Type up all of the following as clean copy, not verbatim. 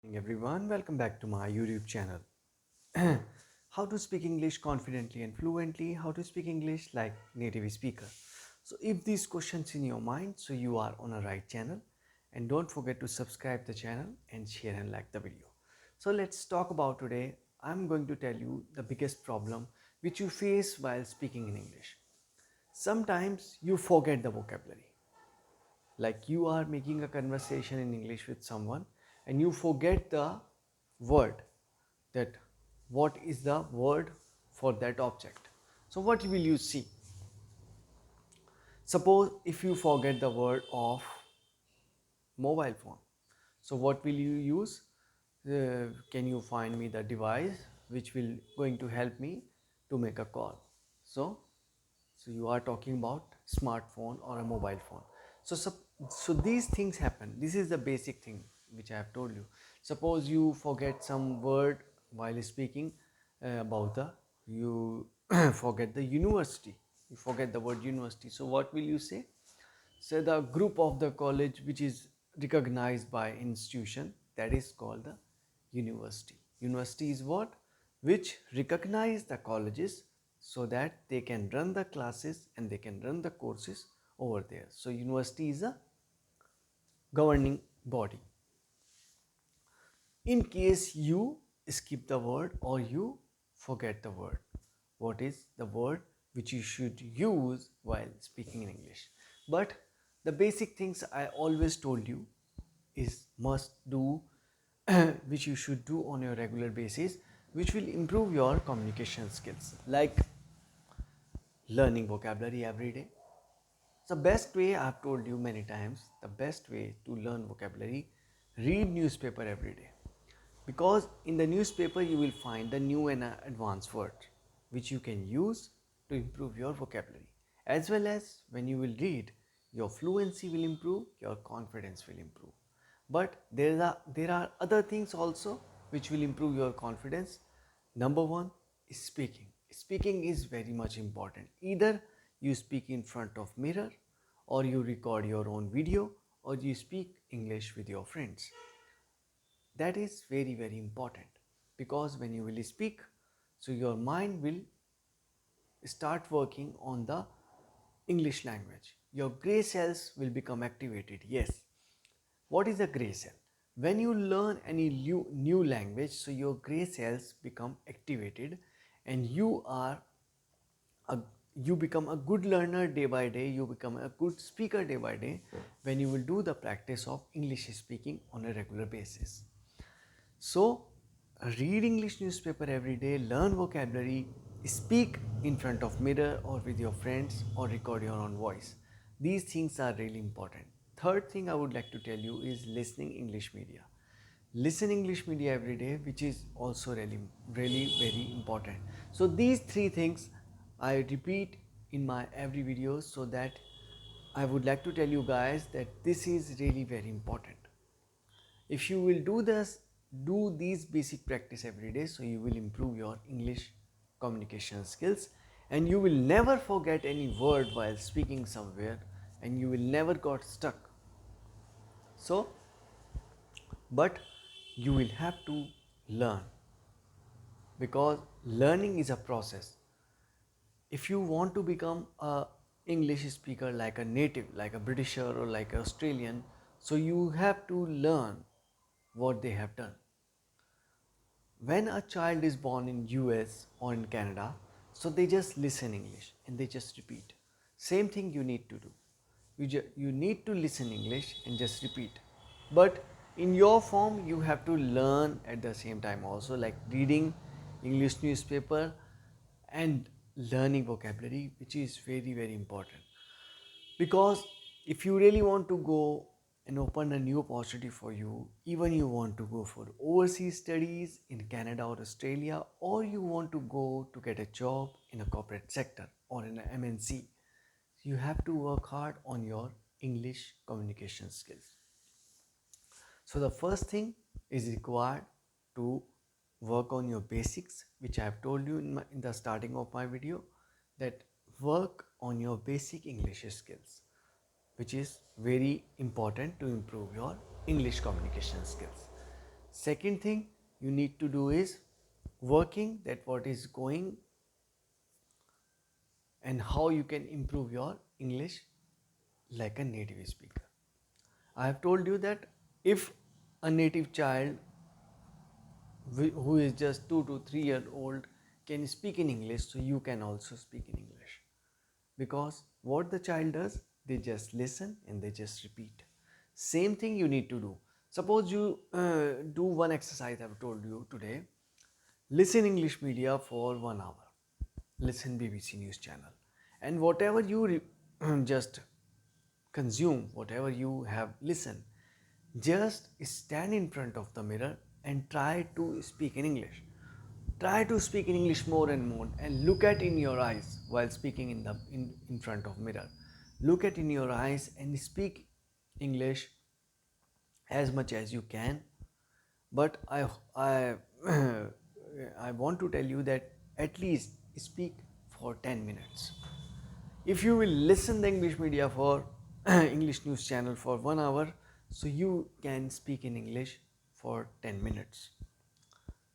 Morning everyone, welcome back to my YouTube channel. How to speak English confidently and fluently, how to speak English like native speaker. So if these questions in your mind, so you are on a right channel, and don't forget to subscribe the channel and share and like the video. So let's talk about today. I'm going to tell you the biggest problem which you face while speaking in English. Sometimes you forget the vocabulary, like you are making a conversation in English with someone and you forget the word, that what is the word for that object. So what will you see? Suppose if you forget the word of mobile phone, so what will you use? Can you find me the device which will going to help me to make a call? So you are talking about smartphone or a mobile phone. So these things happen. This is the basic thing which I have told you. Suppose you forget some word while speaking about the you forget the university. You forget the word university. So what will you say? Say the group of the college which is recognized by institution, that is called the university. University is what? Which recognize the colleges so that they can run the classes and they can run the courses over there. So university is a governing body. In case you skip the word or you forget the word, what is the word which you should use while speaking in English? But the basic things I always told you is must do, which you should do on your regular basis, which will improve your communication skills, like learning vocabulary every day. The best way, I've told you many times, the best way to learn vocabulary, read newspaper every day. Because in the newspaper you will find the new and advanced words which you can use to improve your vocabulary. As well as when you will read, your fluency will improve, your confidence will improve. But there are other things also which will improve your confidence. Number one is speaking. Speaking is very much important. Either you speak in front of mirror, or you record your own video, or you speak English with your friends. That is very important, because when you will speak, so your mind will start working on the English language. Your gray cells will become activated. Yes. What is a gray cell? When you learn any new language, so your gray cells become activated, and a, you become a good learner day by day, you become a good speaker day by day when you will do the practice of English speaking on a regular basis. So, read English newspaper every day, learn vocabulary, speak in front of mirror or with your friends, or record your own voice. These things are really important. Third thing I would like to tell you is listening English media. Listen English media every day, which is also really very important. So these three things I repeat in my every video, so that I would like to tell you guys that this is really very important. If you will do these basic practice every day, so you will improve your English communication skills, and you will never forget any word while speaking somewhere, and you will never got stuck. So but you will have to learn, because learning is a process. If you want to become a English speaker like a native, like a Britisher or like an Australian, so you have to learn what they have done. When a child is born in US or in Canada, so they just listen English and they just repeat. Same thing you need to do. You need to listen English and just repeat. But in your form, you have to learn at the same time also, like reading English newspaper and learning vocabulary, which is very important. Because if you really want to go and open a new opportunity for you, even you want to go for overseas studies in Canada or Australia, or you want to go to get a job in a corporate sector or in an MNC, you have to work hard on your English communication skills. So the first thing is required to work on your basics, which I have told you in the starting of my video, that work on your basic English skills, which is very important to improve your English communication skills. Second thing you need to do is working that what is going and how you can improve your English like a native speaker. I have told you that if a native child who is just 2 to 3 year old can speak in English, so you can also speak in English. Because what the child does, they just listen and they just repeat. Same thing you need to do. Suppose you do one exercise I have told you today. Listen English media for 1 hour. Listen BBC News channel. And whatever you just consume, whatever you have listened, just stand in front of the mirror and try to speak in English. Try to speak in English more and more and look at in your eyes while speaking in front of mirror. Look at in your eyes and speak English as much as you can. But I I want to tell you that at least speak for 10 minutes. If you will listen the English media for English news channel for 1 hour, so you can speak in English for 10 minutes.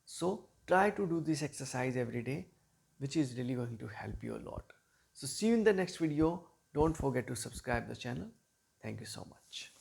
So try to do this exercise every day, which is really going to help you a lot. So see you in the next video. Don't forget to subscribe the channel. Thank you so much.